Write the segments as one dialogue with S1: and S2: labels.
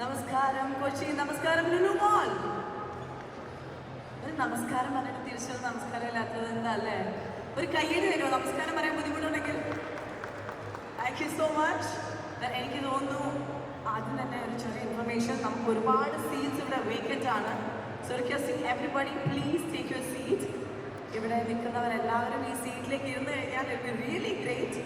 S1: Namaskaram Kochi, Namaskaram Lulu Mall. Namaskaram പറഞ്ഞിട്ട് തിരിച്ചൊരു നമസ്കാരം ഇല്ലാത്തത് എന്താല്ലേ? ഒരു കയ്യടി തരുമോ നമസ്കാരം പറയാൻ ബുദ്ധിമുട്ടുണ്ടെങ്കിൽ? Thank you so much. എനിക്ക് തോന്നുന്നു ആദ്യം തന്നെ ഒരു ചെറിയ ഇൻഫർമേഷൻ, നമുക്ക് ഒരുപാട് സീറ്റ്സ് ഇവിടെ വേക്കൻ്റ് ആണ്. So requesting everybody please take your seat. ഇവിടെ നിൽക്കുന്നവരെല്ലാവരും ഈ സീറ്റിലേക്ക് ഇരുന്ന് കഴിഞ്ഞാൽ it be really great.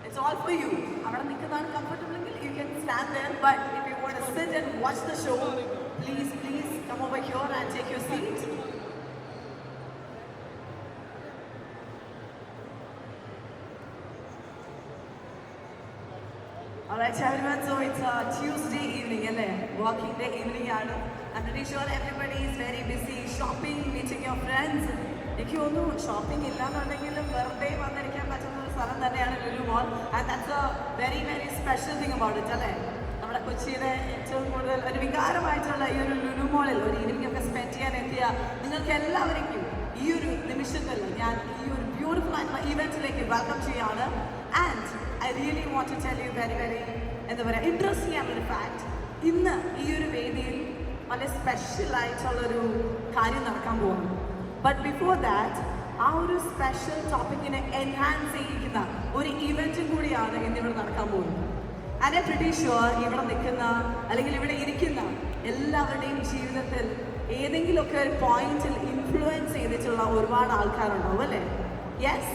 S1: It's all for you. അവിടെ നിൽക്കുന്നതാണ് കംഫർട്ടബിൾ എങ്കിൽ you can stand there, but if you want to sit and watch the show, please come over here and take your seat. Alright everyone, so it's a Tuesday evening, working day evening. I'm pretty sure everybody is very busy shopping, meeting your friends. എനിക്ക് തോന്നുന്നു shopping ഇല്ലാന്നുണ്ടെങ്കിലും വെറുതെ വന്നിരിക്കാൻ പറ്റുന്ന ഒരു സ്ഥലം തന്നെയാണ് Lulu mall. And that's a very very special thing about it അല്ലേ? നമ്മുടെ കൊച്ചിയിലെ ഏറ്റവും കൂടുതൽ ഒരു വികാരമായിട്ടുള്ള ഈ ഒരു ലുലു മോളിൽ ഒരു ഈവനിംഗ് ഒക്കെ സ്പെൻഡ് ചെയ്യാൻ എത്തിയ നിങ്ങൾക്ക് എല്ലാവർക്കും ഈ ഒരു നിമിഷത്തിൽ ഞാൻ ഈ ഒരു ബ്യൂട്ടിഫുൾ ആയിട്ടുള്ള ഇവന്റിലേക്ക് വെൽക്കം ചെയ്യാണ്. And I really want to tell you very very എന്താ പറയുക ഇൻട്രസ്റ്റിംഗ് ആയിട്ടുള്ളൊരു ഫാക്ട്. ഇന്ന് ഈ ഒരു വേദിയിൽ വളരെ സ്പെഷ്യൽ ആയിട്ടുള്ളൊരു കാര്യം നടക്കാൻ പോകുന്നു. ബട്ട് ബിഫോർ ദാറ്റ് ആ ഒരു സ്പെഷ്യൽ ടോപ്പിക്കിനെ എൻഹാൻസ് ചെയ്യിക്കുന്ന ഒരു ഇവൻറ്റും കൂടിയാണ് ഇന്നിവിടെ നടക്കാൻ പോകുന്നത്. ആൻഡ് ഐ പ്രിറ്റി ഷുവർ ഇവിടെ നിൽക്കുന്ന അല്ലെങ്കിൽ ഇവിടെ ഇരിക്കുന്ന എല്ലാവരുടെയും ജീവിതത്തിൽ ഏതെങ്കിലുമൊക്കെ ഒരു പോയിന്റിൽ ഇൻഫ്ലുവൻസ് ചെയ്തിട്ടുള്ള ഒരുപാട് ആൾക്കാരുണ്ടാവും അല്ലേ? യെസ്,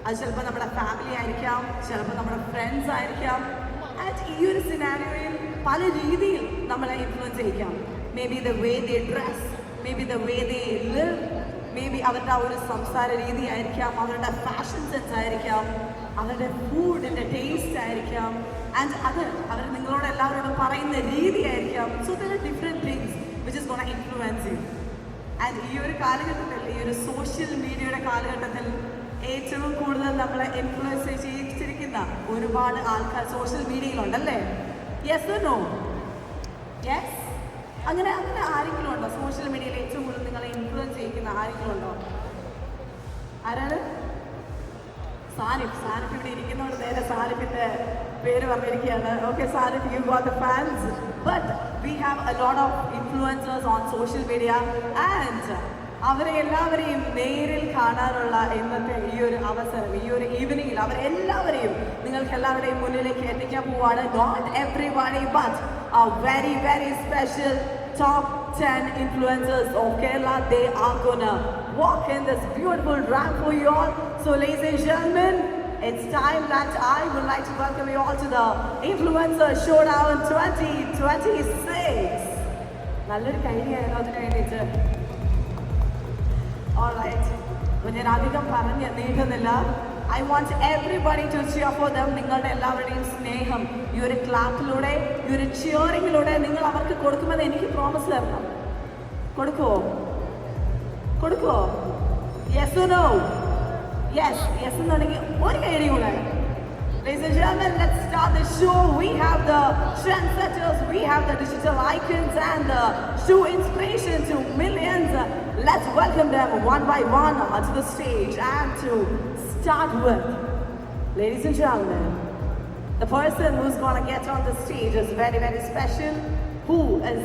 S1: അത് ചിലപ്പോൾ നമ്മുടെ ഫാമിലി ആയിരിക്കാം, ചിലപ്പോൾ നമ്മുടെ ഫ്രണ്ട്സ് ആയിരിക്കാം. ആൻഡ് ഈ ഒരു സിനാരിയോയിൽ പല രീതിയിൽ നമ്മളെ ഇൻഫ്ലുവൻസ് ചെയ്യിക്കാം. Maybe the way they dress, maybe the way they live, maybe അവരുടെ ആ ഒരു സംസാര രീതി ആയിരിക്കാം, അവരുടെ ഫാഷൻ സെൻസ് ആയിരിക്കാം, അവരുടെ ഫുഡിൻ്റെ ടേസ്റ്റ് ആയിരിക്കാം, ആൻഡ് അത് അവർ നിങ്ങളോട് എല്ലാവരോടും പറയുന്ന രീതി ആയിരിക്കാം. So there are different things which is gonna influence you. And ഈ ഒരു കാലഘട്ടത്തിൽ, ഈ ഒരു സോഷ്യൽ മീഡിയയുടെ കാലഘട്ടത്തിൽ ഏറ്റവും കൂടുതൽ നമ്മളെ ഇൻഫ്ലുവൻസ് ചെയ്യിച്ചിരിക്കുന്ന ഒരുപാട് ആൾക്കാർ സോഷ്യൽ മീഡിയയിലുണ്ടല്ലേ? Yes or no? യെസ്. അങ്ങനെ ആരെങ്കിലും ഉണ്ടോ സോഷ്യൽ മീഡിയയിൽ ഏറ്റവും കൂടുതൽ നിങ്ങളെ ഇൻഫ്ലുവൻസ് ചെയ്യിക്കുന്ന ആരെങ്കിലും ഉണ്ടോ? ആരാണ്? സാനിഫ് ഇവിടെ ഇരിക്കുന്നവർ നേരെ സാനിഫിന്റെ പേര് പറഞ്ഞിരിക്കുകയാണ്. Okay Sanif, you got the fans. But we have a lot of influencers on social media and അവരെ എല്ലാവരെയും നേരിൽ കാണാനുള്ള ഇന്നത്തെ ഈ ഒരു അവസരം, ഈ ഒരു ഈവനിങ്ങിൽ അവരെല്ലാവരെയും നിങ്ങൾക്ക് എല്ലാവരുടെയും മുന്നിലേക്ക് എത്തിക്കാൻ പോവാണ്. Not everybody but a very very special top 10 influencers of Kerala. They are gonna walk in this beautiful ramp for you all. So ladies and gentlemen, it's time that I would like to welcome you all to the Influencer Showdown 2026. നല്ലൊരു കഴിഞ്ഞായിരുന്നു അതിന് വേണ്ടിയിട്ട്. Alright, അപ്പോൾ ഞാൻ അധികം പറഞ്ഞ് നീട്ടുന്നില്ല. I want everybody to cheer for them. നിങ്ങളുടെ എല്ലാവരുടെയും സ്നേഹം ഈ ഒരു ക്ലാപ്പിലൂടെ, ഈ ഒരു ചിയറിങ്ങിലൂടെ നിങ്ങൾ അവർക്ക് കൊടുക്കുമെന്ന് എനിക്ക് പ്രോമിസ് തരണം. കൊടുക്കുമോ? Yes or no? യെസ് എന്നുണ്ടെങ്കിൽ ഒരു കൈയടി കൂടെ. Ladies and gentlemen, let's start the show. We have the trendsetters, we have the digital icons and the show inspiration to millions. Let's welcome them one by one onto the stage. And to start with, ladies and gentlemen, the person who's gonna get on the stage is very very special. Who is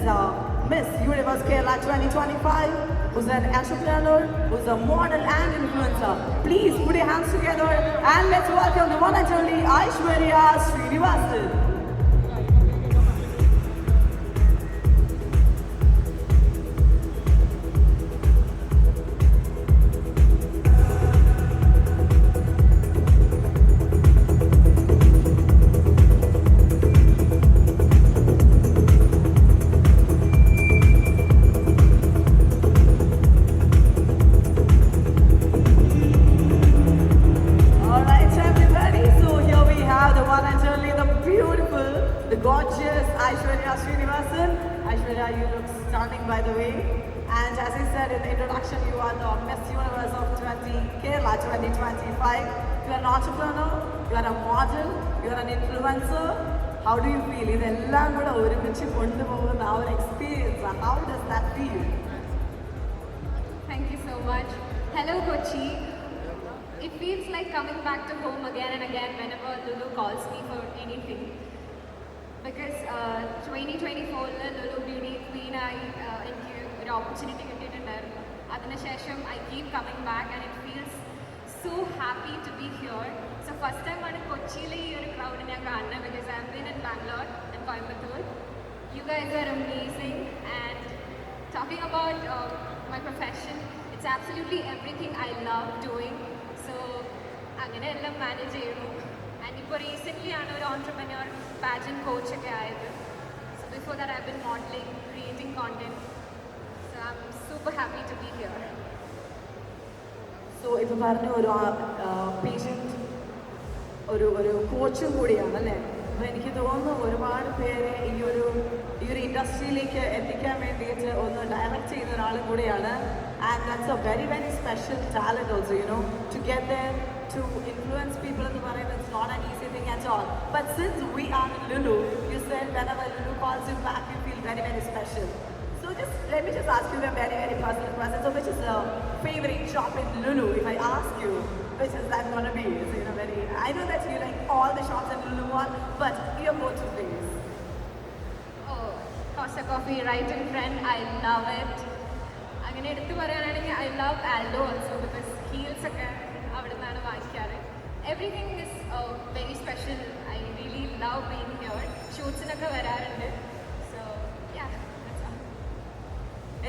S1: Miss Universe Kerala 2025, who's an entrepreneur, who's a model and influencer. Please put your hands together and let's welcome the one and only Aishwarya Sreenivasan. Aishwarya Sreenivasan. Aishwarya, you look stunning by the way. And as I said in the introduction, you are the Miss Universe of Kerala 2025. You are an entrepreneur, you are a model, you are an influencer. How do you feel? ഇതെല്ലാം കൂടെ ഒരുമിച്ച് കൊണ്ടുപോകുന്ന ആ ഒരു experience, how does that feel?
S2: Thank you so much. Hello Kochi. It feels like coming back to home again and again whenever Lulu calls me for anything. Because 2024 Lulu Beauty Queen എനിക്ക് ഒരു opportunity കിട്ടിയിട്ടുണ്ടായിരുന്നു. അതിനുശേഷം I keep coming back and it feels so happy to be here. So first time ആണ് കൊച്ചിയിലെ ഈ ഒരു crowd ഞാൻ കാണുന്നത് because I have been in Bangalore and Coimbatore. You guys are amazing and talking about my profession, it's absolutely everything I love doing. So അങ്ങനെ എല്ലാം manage ചെയ്യുന്നു. And ഇപ്പോൾ റീസെൻ്റ്ലി ആണ് ഒരു entrepreneur pageant coach ഒക്കെ ആയത്. So before that I've been modeling, creating content. So I'm super happy to be here.
S1: So ഇപ്പോൾ പറഞ്ഞ ഒരു പേഷ്യൻറ്റ് ഒരു കോച്ചും കൂടിയാണ് അല്ലേ? അപ്പോൾ എനിക്ക് തോന്നുന്നു ഒരുപാട് പേരെ ഈ ഒരു ഇൻഡസ്ട്രിയിലേക്ക് എത്തിക്കാൻ വേണ്ടിയിട്ട് ഒന്ന് ഡയറക്റ്റ് ചെയ്യുന്ന ഒരാളും കൂടിയാണ്. And that's a very very special talent also, you know, to get there to influence people എന്ന് പറയുന്നത് it's not an easy thing at all. But since we are in Lulu, you said whenever Lulu calls you back, you feel very very special. So let me just ask you a very very personal question. So which is the favorite shop in Lulu? If I ask you, which is that going to be? Is it a very? I know that you like all the shops in Lulu Mall, but your go-to place?
S2: Oh, Costa Coffee right in front. I love it. അങ്ങനെ എടുത്തു പറയാനാണെങ്കിൽ I love Aldo also because heels ഒക്കെ അവിടെ നിന്നാണ് വാങ്ങിക്കാറ്. Everything is very special. I really love being here. ഷൂട്ട്സിനൊക്കെ വരാറുണ്ട്. So yeah, that's all.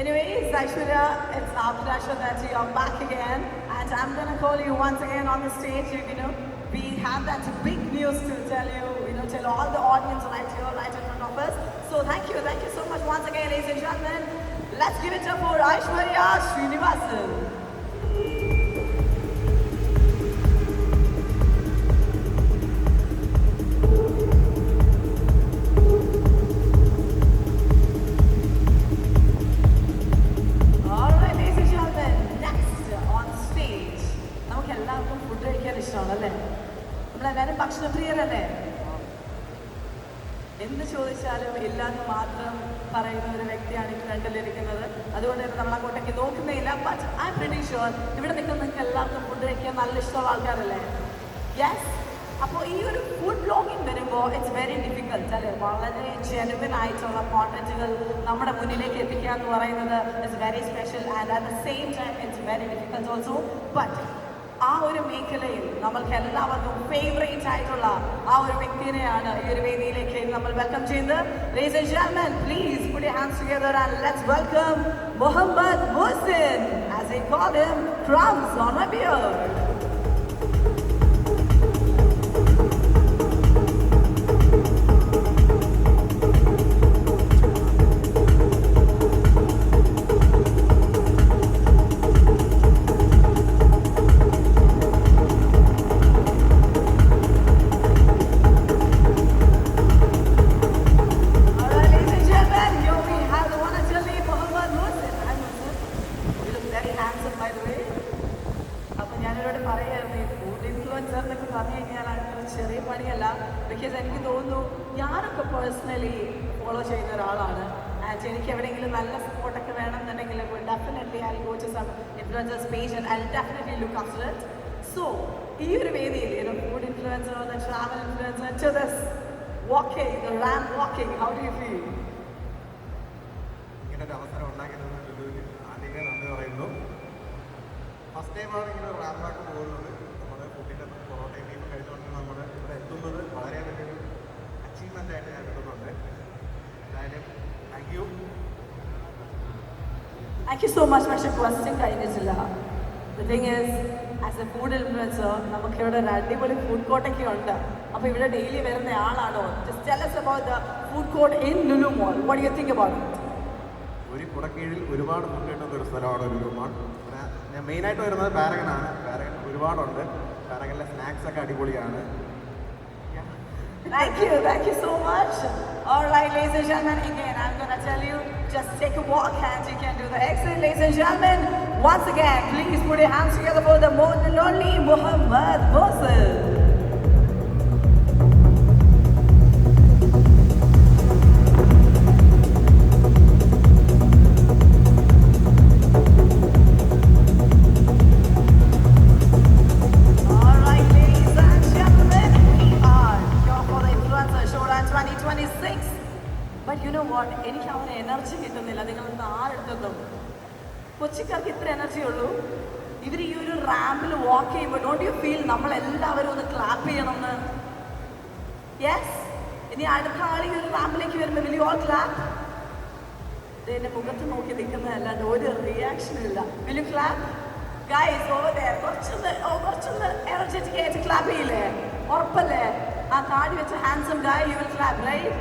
S1: Anyways, Aishwarya, it's our pleasure that you are back again, and I'm going to call you once again on the stage. You know, we have that big news to tell you, tell all the audience right here, right in front of us. So thank you so much once again, ladies and gentlemen. Let's give it up for Aishwarya Sreenivasan. നമ്മളെല്ലാവരും ഭക്ഷണപ്രിയരല്ലേ? എന്ത് ചോദിച്ചാലും ഇല്ലാന്ന് മാത്രം പറയുന്ന ഒരു വ്യക്തിയാണ് ഈ ഫ്രണ്ടിലിരിക്കുന്നത്. അതുകൊണ്ട് തന്നെ നമ്മൾ അങ്ങോട്ടേക്ക് നോക്കുന്നേയില്ല. But I am pretty sure ഇവിടെ നിൽക്കുന്ന നിങ്ങൾക്ക് എല്ലാവർക്കും ഫുഡ് കഴിക്കാൻ നല്ല ഇഷ്ടമുള്ള ആൾക്കാരല്ലേ? യെസ്. അപ്പോൾ ഈ ഒരു ഫുഡ് ബ്ലോഗിങ് വരുമ്പോൾ ഇറ്റ്സ് വെരി ഡിഫിക്കൽട്ട് അല്ലേ? വളരെ ജെനുവിൻ ആയിട്ടുള്ള കോണ്ടന്റുകൾ നമ്മുടെ മുന്നിലേക്ക് എത്തിക്കുക എന്ന് പറയുന്നത് it's very special and at the same time it's very difficult also. But ആ ഒരു മേഖലയിൽ നമ്മൾക്ക് എല്ലാവർക്കും ഫേവറേറ്റ് ആയിട്ടുള്ള ആ ഒരു വ്യക്തിയെയാണ് ഈ ഒരു വേദിയിലേക്ക് നമ്മൾ വെൽക്കം ചെയ്യുന്നത്. Ladies and gentlemen, please put your hands together and let's welcome Muhsin, as they call him, crumbs on my beard. ചെറിയ പണിയല്ല. ബിക്കോസ് എനിക്ക് തോന്നുന്നു ഞാനൊക്കെ പേഴ്സണലി ഫോളോ ചെയ്യുന്ന ഒരാളാണ്. ആൻഡ് എനിക്ക് എവിടെയെങ്കിലും നല്ല സപ്പോർട്ടൊക്കെ വേണമെന്നുണ്ടെങ്കിൽ definitely I go to some influencers page and I definitely look after it. So ഈ ഒരു വേദിയിൽ food influencer, travel influencer, to this walking, the ramp walking, how do you feel?
S3: ഇങ്ങനെ ഒരു അവസരം ഉണ്ടാക്കിയതെന്ന് ലുലുവിന് ആദ്യമേ നന്ദി പറയുന്നു. ഫസ്റ്റ് ടൈമാണ് ഇങ്ങനെ ഒരു റാമ്പായിട്ട് പോകുന്നത്. നമ്മുടെ ഫുഡിൻ്റെ പൊറോട്ടയും ബീഫും കഴിച്ചുകൊണ്ട് നമ്മൾ ഇവിടെ എത്തുന്നത് വളരെ വലിയൊരു അച്ചീവ്മെൻ്റ് ആയിട്ട് ഞാൻ കിട്ടുന്നുണ്ട്. എന്തായാലും thank you.
S1: Thank you so much. പക്ഷേ ക്വസ്റ്റ്യൻ കഴിഞ്ഞിട്ടില്ല. The thing is, as a food influencer, നമുക്കിവിടെ ഒരു അടിപൊളി ഫുഡ് കോർട്ടൊക്കെ ഉണ്ട്. അപ്പോൾ ഇവിടെ ഡെയിലി വരുന്ന ആളാണോ? Just tell us about the food court in Lulu Mall. What do you think about it?
S3: ഒരു കുടക്കീഴിൽ ഒരുപാട് ഫുഡ് കിട്ടുന്ന ഒരു സ്ഥലമാണ് ലുലു മാൾ. ഇവിടെ ഞാൻ മെയിനായിട്ട് വരുന്നത് പാരഗനാണ്. പാരഗൻ ഒരുപാടുണ്ട്. പാരഗനിലെ സ്നാക്സ് ഒക്കെ അടിപൊളിയാണ്.
S1: Thank you so much. All right, ladies and gentlemen, again, I'm going to tell you, just take a walk and you can do the exit. Ladies and gentlemen, once again, please put your hands together for the more than lonely Muhsin. But you know what, എനിക്ക് അവന് energy കിട്ടുന്നില്ല. നിങ്ങളൊന്ന് ആരെടുത്തും കൊച്ചിക്കാർക്ക് ഇത്ര energy ഉള്ളൂ. ഇവർ ഈ ഒരു റാമ്പിൽ വാക്ക് ചെയ്യുമ്പോൾ ഡോണ്ട് യു ഫീൽ നമ്മളെല്ലാവരും ഒന്ന് ക്ലാപ്പ് ചെയ്യണമെന്ന്? യെസ്. ഇനി അടുത്ത ആൾ ഈ ഒരു റാമ്പിലേക്ക് വരുമ്പോൾ വിൽ യു ഓൾ ക്ലാപ്പ്? എൻ്റെ മുഖത്ത് നോക്കി നിൽക്കുന്നതല്ലാണ്ട് ഒരു റിയാക്ഷനും ഇല്ല. Will you clap? Guys over there കുറച്ചൊന്ന് എനർജറ്റിക് ആയിട്ട് ക്ലാപ്പ് ചെയ്യില്ലേ? ഉറപ്പല്ലേ? ആ താടി വെച്ച handsome guy, you will clap right?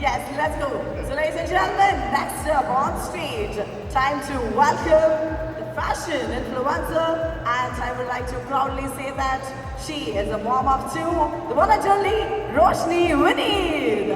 S1: Yes, let's go. So ladies and gentlemen, next up on stage, time to welcome the fashion influencer, and I would like to proudly say that she is a mom of two, the one and only Roshini Vineeth.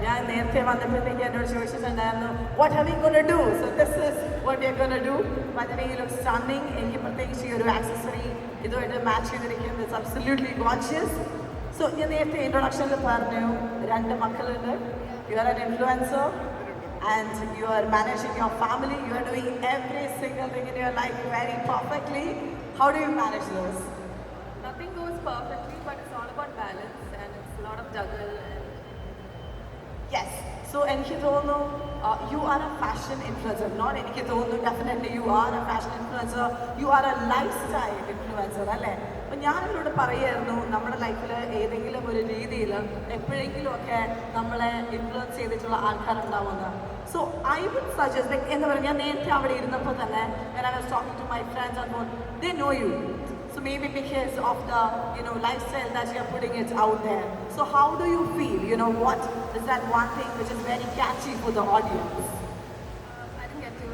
S1: ഞാൻ നേരത്തെ വന്നപ്പോഴത്തേക്ക് എന്നോട് ചോദിച്ചിട്ടുണ്ടായിരുന്നു what are we going to do? So this is what we are going to do. By the way, you look stunning. എനിക്ക് പ്രത്യേകിച്ച് ഈ ഒരു accessory ഇതുമായിട്ട് മാച്ച് ചെയ്തിരിക്കുന്നത് ഇറ്റ്സ് absolutely gorgeous. So ഞാൻ നേരത്തെ ഇൻട്രൊഡക്ഷനിൽ പറഞ്ഞു 2 മക്കളുണ്ട്. You are an influencer and you are managing your family. You are doing every single thing in your life very perfectly. How do you manage this?
S4: Nothing goes perfectly, but it's all about balance and it's a lot of juggle.
S1: Yes. So എനിക്ക് തോന്നുന്നു you are a fashion influencer. Not എനിക്ക് തോന്നുന്നു, definitely you are a fashion influencer. You are a lifestyle influencer അല്ലേ? അപ്പോൾ ഞാനിവിടെ പറയായിരുന്നു നമ്മുടെ ലൈഫിൽ ഏതെങ്കിലും ഒരു രീതിയിൽ എപ്പോഴെങ്കിലും ഒക്കെ നമ്മളെ ഇൻഫ്ലുവൻസ് ചെയ്തിട്ടുള്ള ആൾക്കാരുണ്ടാവുമെന്ന്. So I would suggest like എന്താ പറയുക, ഞാൻ നേരത്തെ അവിടെ ഇരുന്നപ്പോൾ തന്നെ when I was talking to my friends on phone, they know you. So maybe because of the lifestyle that you are putting it out there. So how do you feel? What is that one thing which is very catchy for the audience?
S4: I didn't get to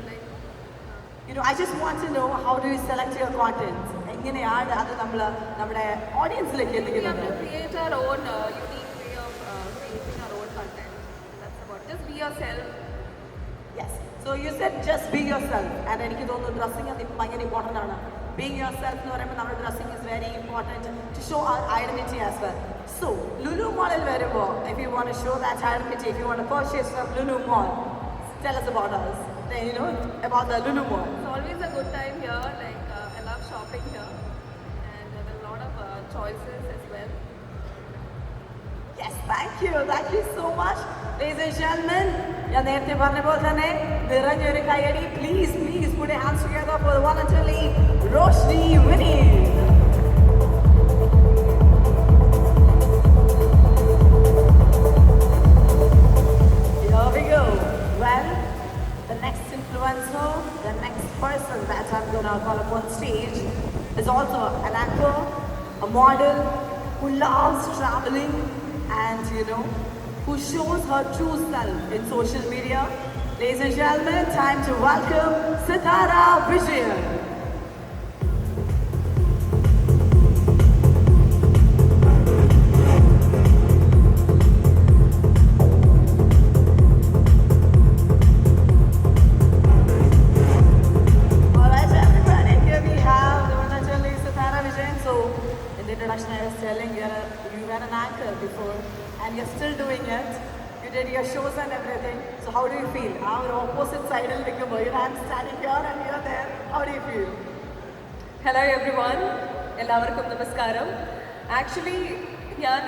S1: I just want to know, how do you select your content? എങ്ങനെയാണ് അത് നമ്മുടെ ഓഡിയൻസിലേക്ക് എത്തിക്കുന്നത്?
S4: We have to create our own unique way of creating our own content. That's about just be yourself.
S1: Yes. So you said just be yourself. And എനിക്ക് തോന്നുന്നു dressing അത് ഭയങ്കര important ആണ്. Being yourself എന്ന് പറയുമ്പോൾ നമ്മുടെ dressing is very important to show our identity as well. So Lulu Mall വരുമ്പോൾ, if you want to show that identity, if you want to purchase from Lulu Mall, tell us about us. About the Lulu Mall.
S4: It's always a good time here. Like I love shopping here, and there are a lot of choices as well.
S1: Yes, thank you so much. Ladies and gentlemen, ഞാൻ നേരത്തെ പറഞ്ഞ പോലെ തന്നെ നിറഞ്ഞൊരു കൈയടി. Please put your hands together for the one and only Roshini Vineeth. Here we go. Well, the next influencer, the next person that I'm gonna call up on stage is also an actor, a model who loves traveling and who shows her true self in social media. Ladies and gentlemen, time to welcome Sithara Vijayan. Alright everybody, here we have the one and only Sithara Vijayan. So in the introduction I was telling you, you were an anchor before and you're still doing it. You did your shows and everything. So how do you feel? Our opposite side will become your hand standing here and you're there. How do you feel?
S4: Hello everyone. എല്ലാവർക്കും നമസ്കാരം. Actually ഞാൻ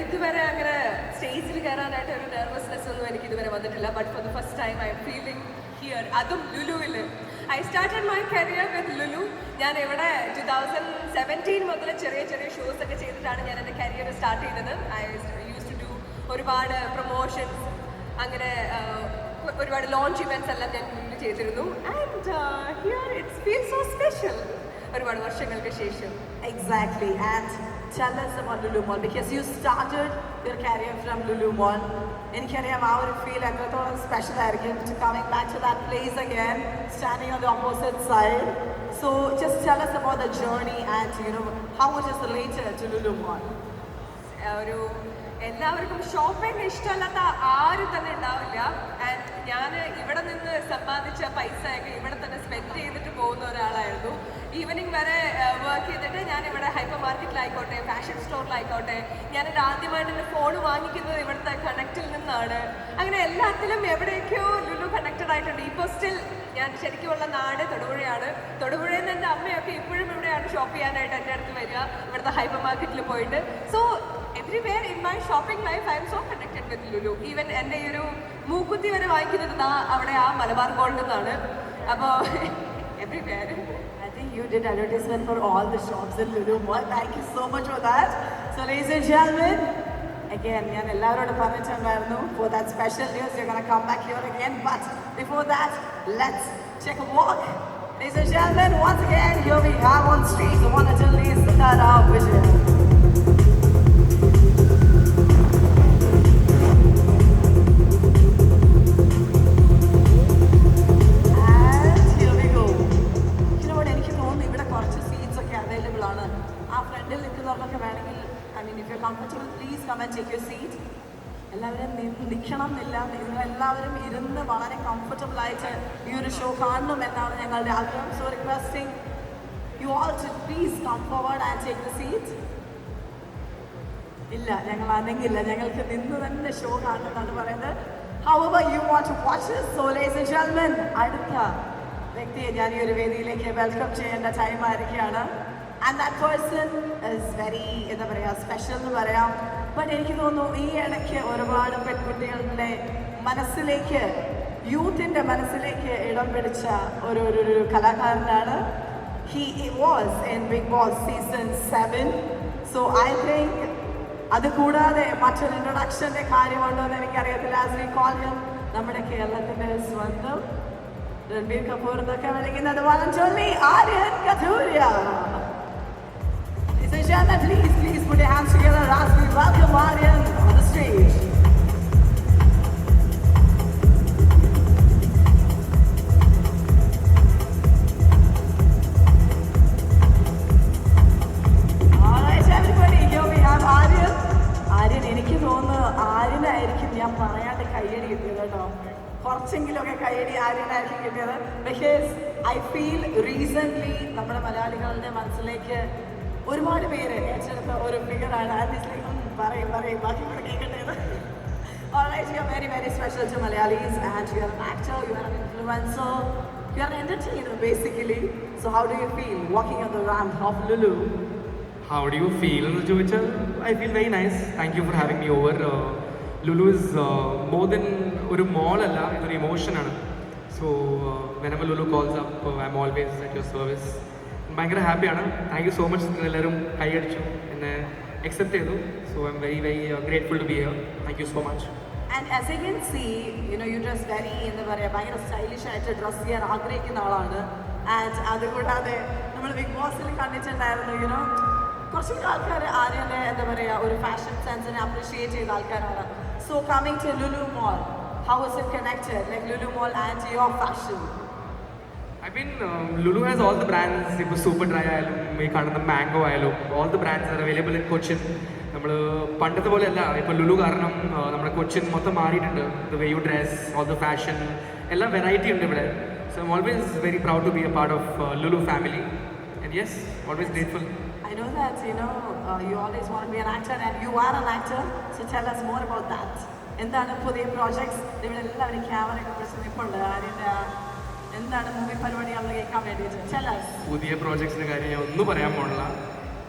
S4: ഇതുവരെ അങ്ങനെ സ്റ്റേജിൽ കയറാനായിട്ട് ഒരു nervousness ഒന്നും എനിക്ക് ഇതുവരെ വന്നിട്ടില്ല. But for the first time I am feeling here, അതും ലുലുവിൽ. I started my career with Lulu. ഞാൻ ഇവിടെ 2017 മുതൽ ചെറിയ ഷോസ് ഒക്കെ ചെയ്തിട്ടാണ് ഞാൻ എൻ്റെ കരിയർ സ്റ്റാർട്ട് ചെയ്തത്. ഐ യൂസ് ടു ഡു ഒരുപാട് പ്രൊമോഷൻസ്, അങ്ങനെ ഒരുപാട് ലോഞ്ച് ഇവൻറ്റ്സ് എല്ലാം ഞാൻ മുന്നിൽ ചെയ്തിരുന്നു. And here it's feel so special ഒരുപാട് വർഷങ്ങൾക്ക് ശേഷം.
S1: Exactly. And tell us about Lulu Mall, because you started your career from Lulu Mall. എനിക്കറിയാം ആ ഒരു ഫീൽ എത്രത്തോളം സ്പെഷ്യൽ ആയിരിക്കും, to coming back to that place again, standing on the opposite side. So just tell us about the journey and how it is related to Lulu Mall.
S4: ഒരു എല്ലാവർക്കും shopping ഇഷ്ടമല്ലാത്ത ആരും തന്നെ ഉണ്ടാവില്ല. ആൻഡ് ഞാൻ ഇവിടെ നിന്ന് സമ്പാദിച്ച പൈസയൊക്കെ ഇവിടെ തന്നെ സ്പെൻഡ് ചെയ്തിട്ട് പോകുന്ന ഒരാളായിരുന്നു. ഈവനിങ് വരെ വർക്ക് ചെയ്തിട്ട് ഞാൻ ഇവിടെ ഹൈപ്പർ മാർക്കറ്റിലായിക്കോട്ടെ, ഫാഷൻ സ്റ്റോറിലായിക്കോട്ടെ, ഞാനെൻ്റെ ആദ്യമായിട്ട് എൻ്റെ ഫോൺ വാങ്ങിക്കുന്നത് ഇവിടുത്തെ കണക്റ്റിൽ നിന്നാണ്. അങ്ങനെ എല്ലാത്തിലും എവിടെയൊക്കെയോ ലുലു കണക്റ്റഡ് ആയിട്ടുണ്ട്. ഇപ്പോൾ സ്റ്റിൽ ഞാൻ ശരിക്കുമുള്ള നാട് തൊടുപുഴയാണ്. തൊടുപുഴയിൽ നിന്ന് എൻ്റെ അമ്മയൊക്കെ ഇപ്പോഴും ഇവിടെയാണ് ഷോപ്പ് ചെയ്യാനായിട്ട് എൻ്റെ അടുത്ത് വരിക, ഇവിടുത്തെ ഹൈപ്പർ മാർക്കറ്റിൽ പോയിട്ട്. So everywhere in my shopping life I am so connected with Lulu. Even എൻ്റെ ഈ ഒരു മൂക്കുത്തി വരെ വാങ്ങിക്കുന്നത് അവിടെ ആ മലബാർ ഗോൾഡിൽ നിന്നാണ്. അപ്പോൾ everywhere.
S1: I think you did advertisement for all the shops in Lulu Mall. Thank you so much for that. So ladies and gentlemen, again, ഞാൻ എല്ലാവരോടും പറഞ്ഞിട്ടുണ്ടായിരുന്നു for that special news you're going to come back here again. But before that, let's check a walk. Ladies and gentlemen, once again, here we have on stage the one and only Sithara Vijayan. Comfortable, please come and take your seat. എല്ലാവരും നിൽക്കണം എന്നില്ല, നിങ്ങളെല്ലാവരും ഇരുന്ന് വളരെ comfortable ആയിട്ട് ഈ ഒരു show കാണണം എന്നാണ് ഞങ്ങളുടെ ആഗ്രഹം. So requesting you all to please come forward and take the seat. ഇല്ല, ഞങ്ങൾ അനങ്ങില്ല, ഞങ്ങൾക്ക് നിന്ന് തന്നെ ഷോ കാണണം എന്നാണ് പറയുന്നത്. However you want to watch this, so ladies and gentlemen, അടുത്ത വ്യക്തിയെ ഞാൻ ഈ ഒരു വേദിയിലേക്ക് വെൽക്കം ചെയ്യേണ്ട ടൈം ആയിരിക്കുകയാണ്. And that person is very, എന്താ പറയുക, സ്പെഷ്യൽ എന്ന് പറയാം. ബട്ട് എനിക്ക് തോന്നുന്നു ഈ ഇടയ്ക്ക് ഒരുപാട് പെൺകുട്ടികളുടെ മനസ്സിലേക്ക്, യൂത്തിൻ്റെ മനസ്സിലേക്ക് ഇടം പിടിച്ച ഒരു കലാകാരനാണ്. He was in Big Boss season 7. So I think അത് കൂടാതെ മറ്റൊരു ഇൻട്രൊഡക്ഷൻ്റെ കാര്യമുണ്ടോ എന്ന് എനിക്കറിയത്തില്ല. As we call him, നമ്മുടെ കേരളത്തിൻ്റെ സ്വന്തം രൺബീർ കപൂർ എന്നൊക്കെ വിളിക്കുന്നത് one and only Aryan Kathuria. Ladies and gentlemen, please put your hands together as we welcome Aryan on the stage. Alright everybody, here we have Aryan. Aryan, എനിക്ക് തോന്നുന്നു ആര്യനായിരിക്കും ഞാൻ പറയാണ്ട് കയ്യടി കിട്ടിയത് കേട്ടോ. കുറച്ചെങ്കിലുമൊക്കെ കയ്യടി ആര്യനായിരിക്കും കിട്ടിയത്. ബിക്കോസ് ഐ ഫീൽ റീസെൻ്റ്ലി നമ്മുടെ മലയാളികളുടെ മനസ്സിലേക്ക് ഒരുപാട് പേര് ഏറ്റെടുത്ത ഒരു ഫിഗറാണ്. പറയും ബാക്കി കൂടെ കേൾക്കേണ്ടത്. Alright, you are very, very special to Malayalis, and you are an actor, you are an influencer, you are an entertainer basically. So how do you feel walking on the ramp of Lulu?
S5: How do you feel, Jovicha? I feel very nice. Thank you for having me over. Lulu is more than a mall, it's an emotion. So whenever Lulu calls up, I'm always at your service. ഭയങ്കര ഹാപ്പിയാണ്. Thank you so much. എല്ലാവരും കൈയടിച്ചു, എന്നെ accept ചെയ്തു. So I am very very grateful to be here. Thank you so much.
S1: And as you can see, you dress very, എന്താ പറയുക, ഭയങ്കര stylish ആയിട്ട് ഡ്രസ് ചെയ്യാൻ ആഗ്രഹിക്കുന്ന ആളാണ്. ആൻഡ് അതുകൂടാതെ നമ്മൾ ബിഗ് ബോസിൽ കണ്ടിട്ടുണ്ടായിരുന്നു, കുറച്ചുകൂടി ആൾക്കാർ ആര്യൻ്റെ എന്താ പറയുക ഒരു ഫാഷൻ സെൻസിനെ അപ്രിഷിയേറ്റ് ചെയ്ത ആൾക്കാരാണ്. So coming to Lulu mall, how is it connected, like Lulu mall and your fashion?
S5: I mean, Lulu has all the brands. ഇപ്പോൾ സൂപ്പർ ഡ്രൈ ആയാലും ഈ കാണുന്ന മാംഗോ ആയാലും all the brands are available in Cochin. നമ്മൾ പണ്ടത്തെ പോലെ അല്ല, ഇപ്പോൾ ലുലു കാരണം നമ്മുടെ കൊച്ചിൻ മൊത്തം മാറിയിട്ടുണ്ട്. The way you dress, all the fashion, എല്ലാം വെറൈറ്റി ഉണ്ട് ഇവിടെ. So I'm always very proud to be a part of Lulu family. And yes, always grateful.
S1: I know that, you always want to be an actor, and you are an actor. So tell us more about that. എന്താണ് പുതിയ projects? ഇവിടെ എല്ലാവരും ക്യാമറയൊക്കെ പിടിച്ച് നിൽപ്പുണ്ട്. ആര്യൻ്റെ എന്താണ് movie പരിപാടികൾ കേൾക്കാൻ വേണ്ടിയിട്ട്?
S5: പുതിയ പ്രോജക്ട്സിൻ്റെ കാര്യം ഞാൻ ഒന്നും പറയാൻ പോണില്ല.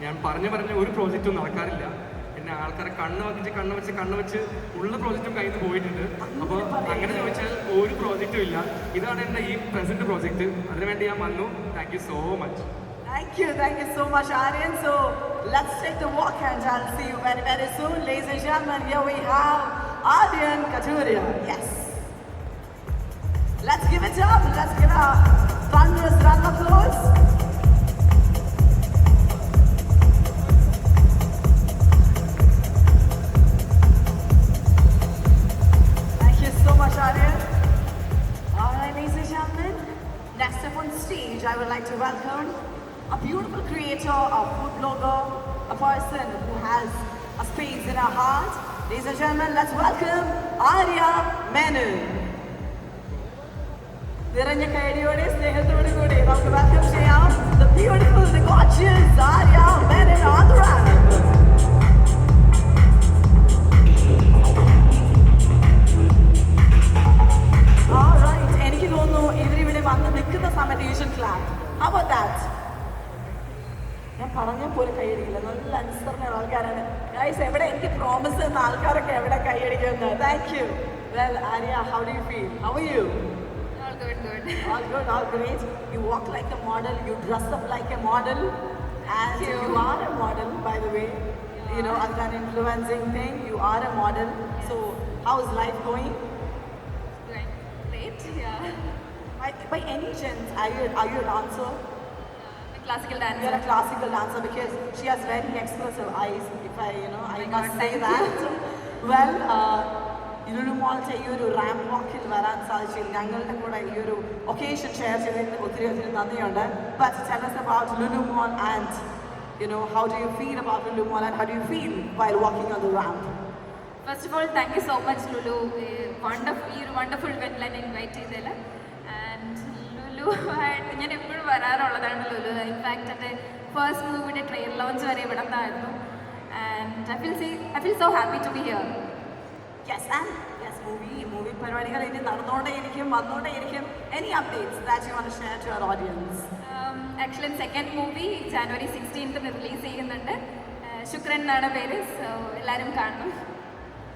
S5: ഞാൻ പറഞ്ഞ ഒരു പ്രോജക്റ്റും നടക്കാറില്ല. പിന്നെ ആൾക്കാരെ കണ്ണ് വെച്ച് ഉള്ള പ്രോജക്റ്റും കയ്യിൽ നിന്ന് പോയിട്ടുണ്ട്. അപ്പോൾ അങ്ങനെ ചോദിച്ചാൽ ഒരു പ്രോജക്റ്റും ഇല്ല. ഇതാണ് എൻ്റെ ഈ പ്രസന്റ് പ്രോജക്റ്റ്. അതിനുവേണ്ടി ഞാൻ വന്നു. Thank you so much.
S1: Thank you so much, Aryan. So let's take the walk, and I'll see you very, very soon. Ladies and gentlemen, here we have Aryan Kathuria. Yes. Let's give it up. Let's give a thunderous round of applause. Thank you so much, Aryan. All right, ladies and gentlemen, next up on stage, I would like to welcome a beautiful creator, a food blogger, a person who has a space in our heart. Ladies and gentlemen, let's welcome Arya, Menon. നിറഞ്ഞ കൈയോടെ സ്നേഹത്തോടു കൂടി നമുക്ക് welcome ചെയ്യാം the beautiful, the gorgeous Arya, Menon on the പറഞ്ഞാൽ പോലും കൈയടിക്കില്ല. നല്ല അനുസരണ ആൾക്കാരാണ്. ഗൈസ് എവിടെ എനിക്ക് പ്രോമിസ് തന്ന ആൾക്കാരൊക്കെ എവിടെ കൈയടിക്കുന്നത്. Thank you. Well, Arya, how do you feel? How are you?
S2: All good, good.
S1: All good, all great. You walk like a model, you dress up like a model, and you are a model, by the way. You know, as an influencing thing, you are a model. So, how is life going?
S2: Good. Great, yeah.
S1: By any chance, are you a dancer?
S2: A classical dancer.
S1: You're a classical dancer because she has very expressive eyes. If I, I
S2: my
S1: must
S2: God,
S1: say
S2: thank
S1: that. Well, Lulu Mall ഈ ഒരു ramp വാക്കിൽ വരാൻ സാധിച്ചില്ല. ഞങ്ങളുടെ കൂടെ ഈ ഒരു occasion share ചെയ്തതിന് ഒത്തിരി നന്ദിയുണ്ട്. But tell us about Lulu Mall and how do you feel about Lulu Mall and how do you feel while walking on the ramp?
S2: First of all, thank you so much, Lulu. Wonderful event line invite ചെയ്തതിൽ. And Lulu, ഞാൻ എപ്പോഴും വരാറുള്ളതാണ് Lulu. In fact, എൻ്റെ first movie trailer launch വരെ ഇവിടെ നിന്നായിരുന്നു. And I feel so happy to be here.
S1: Yes, and yes, movie പരിപാടികൾ ഇനി നടന്നുകൊണ്ടേയിരിക്കും, വന്നുകൊണ്ടേയിരിക്കും. Any updates that you want to share to our audience?
S2: Actually, second movie January 16th release ചെയ്യുന്നുണ്ട്. ശുക്രൻ എന്നാണ് പേര്. സോ എല്ലാവരും കാണണം.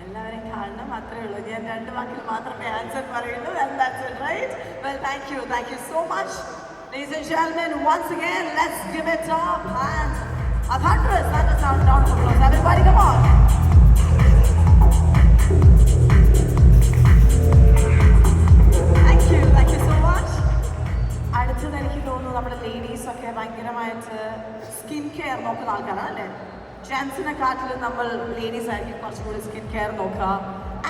S1: എല്ലാവരെയും കാണണം, അത്രേ ഉള്ളൂ. ഞാൻ 2 വാക്കിൽ മാത്രമേ ആൻസർ പറയുള്ളൂ. And that's it, right? Well, thank you so much. Ladies and gentlemen, once again, let's give it up and a thunderous round of applause. Everybody, come on. Thank you so much. അടുത്തത് എനിക്ക് തോന്നുന്നു നമ്മുടെ ലേഡീസൊക്കെ ഭയങ്കരമായിട്ട് skin care നോക്കുന്ന ആൾക്കാരാണ് അല്ലേ? ജെൻസിനെ കാട്ടിലും നമ്മൾ ലേഡീസ് ആയിരിക്കും കുറച്ചും കൂടി സ്കിൻ കെയർ നോക്കുക.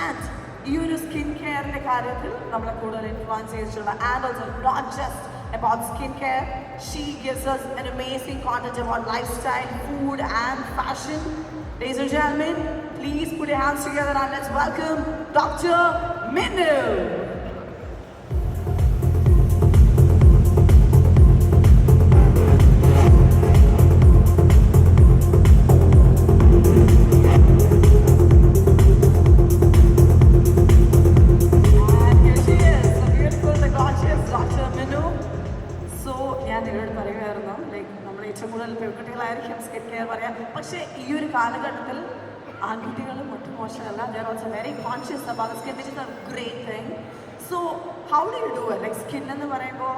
S1: ആൻഡ് ഈ ഒരു സ്കിൻ കെയറിൻ്റെ കാര്യത്തിൽ നമ്മളെ കൂടുതൽ ഇൻഫ്ലുവൻസ് ചെയ്തിട്ടുള്ള and also not just about skincare, she gives us an amazing content about lifestyle, food and fashion. Ladies and gentlemen, please put your hands together and let's welcome Dr. Minnu. And here she is, the beautiful, the gorgeous Dr. Minnu. So, ഞാൻ നിങ്ങളോട് പറയുമായിരുന്നു, നമ്മൾ ഏറ്റവും കൂടുതൽ പെൺകുട്ടികളായിരിക്കും skin care പറയാം. പക്ഷേ ഈ ഒരു കാലഘട്ടത്തിൽ ആൺകുട്ടികളും ഒട്ടും മോശമല്ല. They are also very conscious about skin, which is A great thing. So how do you do it? Skin എന്ന് പറയുമ്പോൾ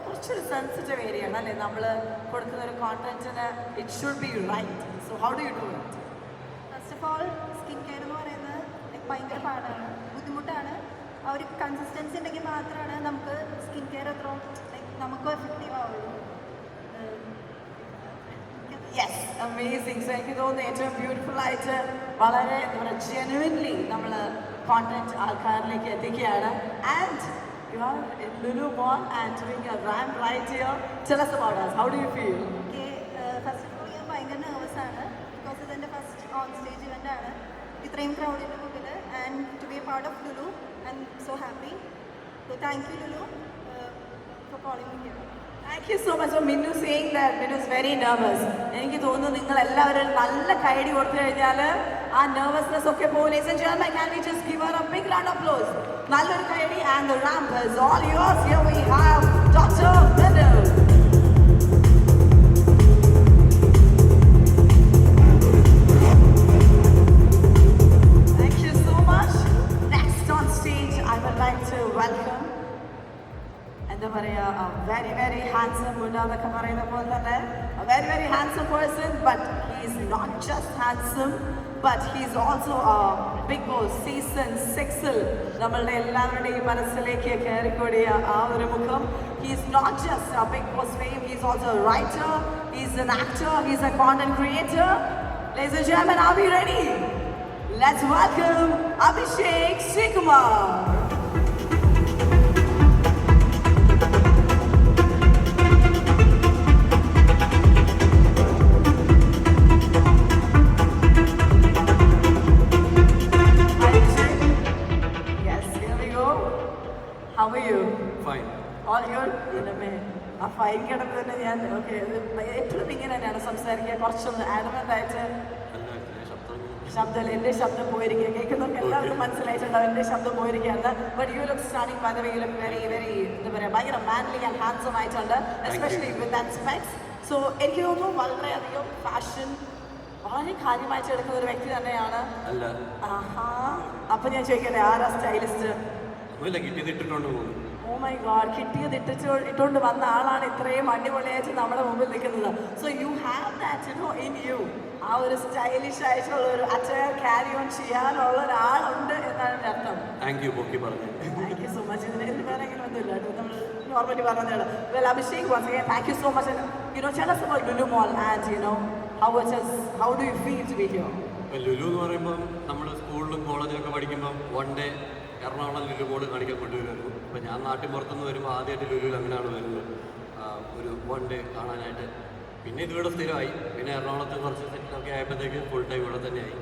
S1: കുറച്ചൊരു സെൻസിറ്റീവ് ഏരിയ ആണ് അല്ലേ? നമ്മൾ കൊടുക്കുന്ന ഒരു കോണ്ടന്റിന് it should be right. So how do you do it?
S6: First of all skin care എന്ന് പറയുന്നത് ഭയങ്കര പാടാണ്, ബുദ്ധിമുട്ടാണ്. ആ ഒരു കൺസിസ്റ്റൻസി ഉണ്ടെങ്കിൽ മാത്രമാണ് നമുക്ക് സ്കിൻ കെയർ അത്ര നമുക്കും എഫക്റ്റീവ് ആവുള്ളൂ.
S1: Yes, amazing. സോ എനിക്ക് തോന്നുന്നു ഏറ്റവും ബ്യൂട്ടിഫുൾ ആയിട്ട് വളരെ ജെനുവിൻലി നമ്മൾ കോണ്ടന്റ് ആൾക്കാരിലേക്ക് എത്തിക്കുകയാണ്. And you are in Lulu mall and doing a ramp right here. Tell us about us. How do you feel?
S6: First of all ഞാൻ ഭയങ്കര നെർവസാണ്. ബിക്കോസ് ഇതെൻ്റെ ഫസ്റ്റ് ഓൺ സ്റ്റേജ് ഇവൻ്റ് ആണ് ഇത്രയും ക്രൗഡിൻ്റെ മുമ്പിൽ. And to be a part of Lulu I am so happy. So thank you Lulu for calling me here.
S1: Thank you so much. So Minnu saying that Minnu is very nervous. എനിക്ക് തോന്നുന്നു നിങ്ങൾ എല്ലാവരും നല്ല കൈയടി കൊടുത്തു കഴിഞ്ഞാൽ ആ നെർവസ്നെസ് ഒക്കെ പോകും. Ladies and gentlemen, can we just give her a big round of applause? നല്ലൊരു കൈയടി. And the ramp is all yours. Here we have Dr. Minnu. Thank you so much. Next on stage, I would like to welcome എന്താ പറയുക, very very handsome എന്നൊക്കെ പറയുന്ന പോലെ തന്നെ very very handsome person. But he's not just handsome, but he's also Bigg Boss season 6-ൽ നമ്മളുടെ എല്ലാവരുടെയും മനസ്സിലേക്ക് കയറിക്കൂടിയ ആ ഒരു മുഖം. He's not just a Bigg Boss fame, he's also a writer, he's an actor, he's a content creator. Ladies and gentlemen, are we ready? Let's welcome Abhishek Sreekumar. How are you?
S5: Fine.
S1: All good? ആ fine കിടന്ന് തന്നെ ഞാൻ എപ്പോഴും ഇങ്ങനെ തന്നെയാണ് സംസാരിക്കുക, കുറച്ചൊന്ന് ആഡമൻ്റ് ആയിട്ട്. ശബ്ദം, എൻ്റെ ശബ്ദം പോയിരിക്കുക, കേൾക്കുന്നവർക്ക് എല്ലാവർക്കും മനസ്സിലായിട്ടുണ്ടാവും എൻ്റെ ശബ്ദം പോയിരിക്കുകയാണ്. But you look starting by the way, you look very very എന്താ പറയുക ഭയങ്കര മാൻലി ആൻഡ് ഹാൻസം ആയിട്ടുണ്ട്, especially with that specs. So എനിക്ക് തോന്നുന്നു വളരെയധികം ഫാഷൻ വളരെ കാര്യമായിട്ട് എടുക്കുന്ന ഒരു വ്യക്തി തന്നെയാണ്.
S7: അല്ല.
S1: ആഹാ, അപ്പൊ ഞാൻ ചോദിക്കട്ടെ, ആരാ സ്റ്റൈലിസ്റ്റ്? ഓ മൈ ഗോഡ്, കിട്ടിയത് ഇട്ടുകൊണ്ട് വന്ന ആളാണ് ഇത്രയും അടിപൊളിയായിട്ട് നമ്മുടെ മുമ്പിൽ നിൽക്കുന്നത്. So you have that in you. ആ ഒരു സ്റ്റൈലിഷ് ആയിട്ടുള്ള ഒരു അച്ചയർ ക്യാരി ഓൺ ചെയ്യാനുള്ള ഒരാളുണ്ട് എന്നാണ് എൻ്റെ അർത്ഥം.
S7: Thank you
S1: so much. ഇതിന് വേറെ എങ്ങനെ ഒന്നുമില്ല കേട്ടോ, നമ്മൾ നോർമലി പറഞ്ഞതാണ്. Well, Abhishek, once again thank you so much, and tell us about Lulu Mall and how do you feel to be here?
S7: Lulu എന്ന് പറയുമ്പോൾ നമ്മൾ സ്കൂളിലും കോളേജിലൊക്കെ പഠിക്കുമ്പോൾ വൺ ഡേ എറണാകുളം ലുലു മോൾ കാണിക്കാൻ കൊണ്ടുവരുമായിരുന്നു. അപ്പോൾ ഞാൻ നാട്ടിൻ പുറത്തുനിന്ന് വരുമ്പോൾ ആദ്യമായിട്ട് ലുലുവിൽ അങ്ങനെയാണ് വരുന്നത്, ഒരു വൺ ഡേ കാണാനായിട്ട്. പിന്നെ ഇതിവിടെ സ്ഥിരമായി. പിന്നെ എറണാകുളത്ത് കുറച്ച് സെറ്റൊക്കെ ആയപ്പോഴത്തേക്ക് ഫുൾ ടൈം ഇവിടെ തന്നെയായി.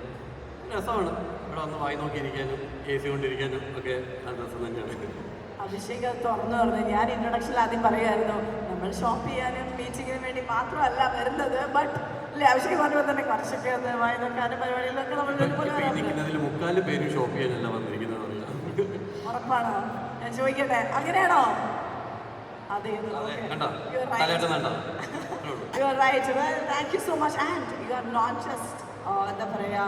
S7: രസമാണ് ഇവിടെ വന്ന് വായി നോക്കിയിരിക്കാനും AC കൊണ്ടിരിക്കാനും ഒക്കെ നല്ല രസം തന്നെയാണ്.
S1: അഭിഷേക് അത് തുറന്നു പറഞ്ഞു. ഞാൻ ഇൻട്രൊഡക്ഷനിൽ ആദ്യം പറയുമായിരുന്നു, നമ്മൾ ഷോപ്പ് ചെയ്യാനും മീറ്റിങ്ങിനും വേണ്ടി മാത്രമല്ല വരുന്നത്. ബട്ട് അല്ലേ, അഭിഷേക് പറഞ്ഞപ്പോൾ തന്നെ കുറച്ചൊക്കെ ഒന്ന് വായി നോക്കാനും പരിപാടികളൊക്കെ നമ്മൾ
S7: മുക്കാല് പേരും ഷോപ്പ് ചെയ്യാനല്ല വന്നിരിക്കുന്നത്.
S1: ഉറപ്പാണോ? ഞാൻ ചോദിക്കട്ടെ, അങ്ങനെയാണോ? അതെ, you are right. Well, thank you so much. And you are not just എന്താ പറയുക,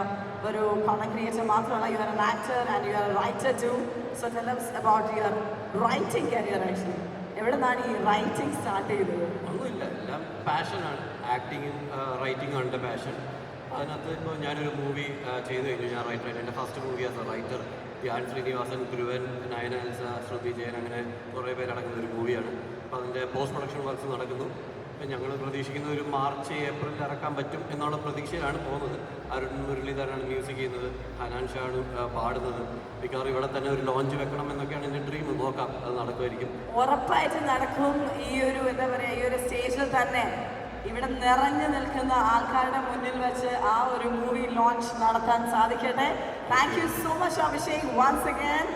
S1: ഒരു കോണ്ടന്റ് ക്രിയേറ്റർ മാത്രമല്ല, you are an actor and you are a writer too. So tell us about your writing career actually. എവിടെ നിന്നാണ് ഈ writing start ചെയ്തത്?
S7: ഒന്നുമില്ല, എല്ലാം പാഷനാണ്. ആക്ടിങ്ങും റൈറ്റിംഗും ഉണ്ട് പാഷൻ. അതിനകത്ത് ഇപ്പോൾ ഞാനൊരു മൂവി ചെയ്തു കഴിഞ്ഞു. ഞാൻ റൈറ്ററായിട്ട് എൻ്റെ first movie as a writer. Sreenivasan, Dhruvan, Nayana, Elsa, Shruti, Jayan, അങ്ങനെ കുറേ പേരടങ്ങുന്ന ഒരു മൂവിയാണ്. അപ്പോൾ അതിൻ്റെ പോസ്റ്റ് പ്രൊഡക്ഷൻ വർക്ക്സ് നടക്കുന്നു. അപ്പം ഞങ്ങൾ പ്രതീക്ഷിക്കുന്ന ഒരു മാർച്ച് ഏപ്രിലിൽ ഇറക്കാൻ പറ്റും എന്നുള്ള പ്രതീക്ഷയിലാണ് പോകുന്നത്. അരുൺ മുരളീധരനാണ് മ്യൂസിക് ചെയ്യുന്നത്, ഹനാൻഷാണ് പാടുന്നത്. മിക്കവാറും ഇവിടെ തന്നെ ഒരു ലോഞ്ച് വെക്കണം എന്നൊക്കെയാണ് എൻ്റെ ഡ്രീം. നോക്കാം, അത് നടക്കുമായിരിക്കും.
S1: ഉറപ്പായിട്ട് നടക്കും. ഈ ഒരു എന്താ പറയുക, ഈ ഒരു സ്റ്റേജിൽ തന്നെ ഇവിടെ നിറഞ്ഞു നിൽക്കുന്ന ആൾക്കാരുടെ മുന്നിൽ വെച്ച് ആ ഒരു മൂവി ലോഞ്ച് നടത്താൻ സാധിക്കട്ടെ. Thank you so much Abhishek. Once again,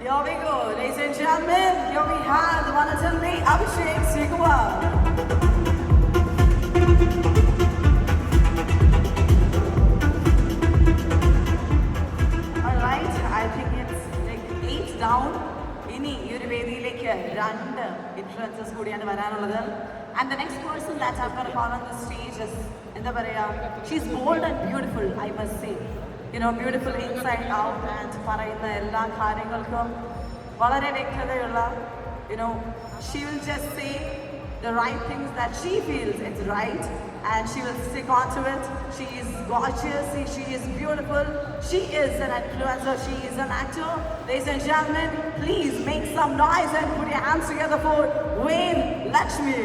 S1: here we go, ladies and gentlemen, here we have the one and only Abhishek Sreekumar. Alright, I think it's like 8 down. ഇനി ഈ ഒരു വേദിയിലേക്ക് 2 ഇൻഫ്ലുവൻസേഴ്സ് കൂടിയാണ് വരാനുള്ളത്. And the next person that I'm going to call on the stage is, എന്താ പറയുക, she's bold and beautiful, I must say. Beautiful inside out, and പറയുന്ന എല്ലാ കാര്യങ്ങൾക്കും വളരെ വ്യക്തതയുള്ള, she will just say the right things that she feels it's right, and she will stick on to it. She is gorgeous, she is beautiful, she is an influencer, she is an actor. Ladies and gentlemen, please make some noise and put your hands together for Lakshmi.